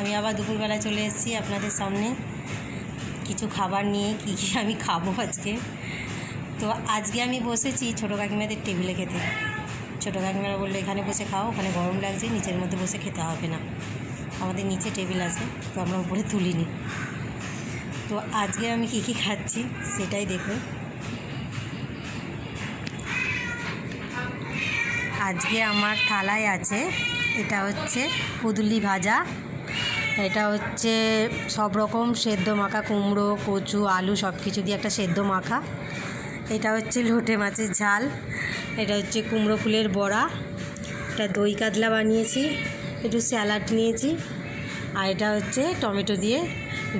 আমি আবার দুপুরবেলায় চলে এসেছি আপনাদের সামনে কিছু খাবার নিয়ে। কী কী আমি খাবো আজকে। তো আজকে আমি বসেছি ছোটো কাকিমাদের টেবিলে খেতে। ছোটো কাকিমারা বললো এখানে বসে খাও, ওখানে গরম লাগছে, নিচের মধ্যে বসে খেতে হবে না। আমাদের নিচে টেবিল আছে, তো আমরা উপরে তুলিনি। তো আজকে আমি কী কী খাচ্ছি সেটাই দেখুন। আজকে আমার থালায় আছে, এটা হচ্ছে কুদলি ভাজা, এটা হচ্ছে সব রকম সেদ্ধ মাখা, কুমড়ো, কচু, আলু সব কিছু দিয়ে একটা সেদ্ধ মাখা, এটা হচ্ছে লোটে মাছের ঝাল, এটা হচ্ছে কুমড়ো ফুলের বড়া, এটা দই কাতলা বানিয়েছি, একটু স্যালাড নিয়েছি, আর এটা হচ্ছে টমেটো দিয়ে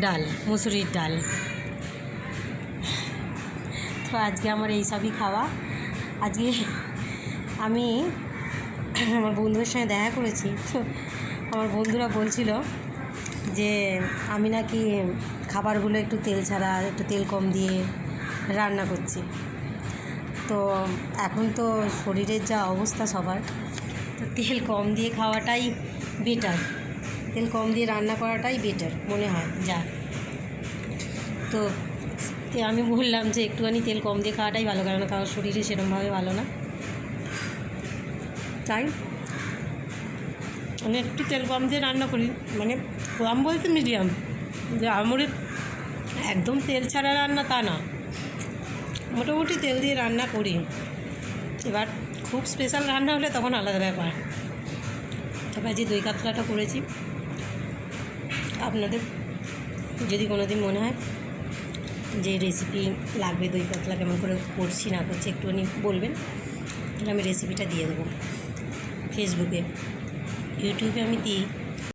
ডাল, মুসুরির ডাল। তো আজকে আমার এই সবই খাওয়া। আজকে আমি আমার বন্ধুদের সঙ্গে দেখা করেছি, তো আমার বন্ধুরা বলছিল যে আমি নাকি খাবারগুলো একটু তেল ছাড়া, একটু তেল কম দিয়ে রান্না করছি। তো এখন তো শরীরের যা অবস্থা সবার, তো তেল কম দিয়ে খাওয়াটাই বেটার, তেল কম দিয়ে রান্না করাটাই বেটার মনে হয় যা। তো আমি বললাম যে একটুখানি তেল কম দিয়ে খাওয়াটাই ভালো, কারণ কারোর শরীরে সেরকমভাবে ভালো না, তাই আমি একটু তেল কম দিয়ে রান্না করি। মানে কম বলতে মিডিয়াম, যে আমার একদম তেল ছাড়া রান্না তা না, মোটামুটি তেল দিয়ে রান্না করি। এবার খুব স্পেশাল রান্না হলে তখন আলাদা ব্যাপার। তবে আজকে দই কাতলাটা করেছি। আপনাদের যদি কোনো দিন মনে হয় যে রেসিপি লাগবে, দই কাতলা কেমন করে করছি না করছি একটুখানি বলবেন, তাহলে আমি রেসিপিটা দিয়ে দেবো। ফেসবুকে, ইউটিউবে আমি দিই,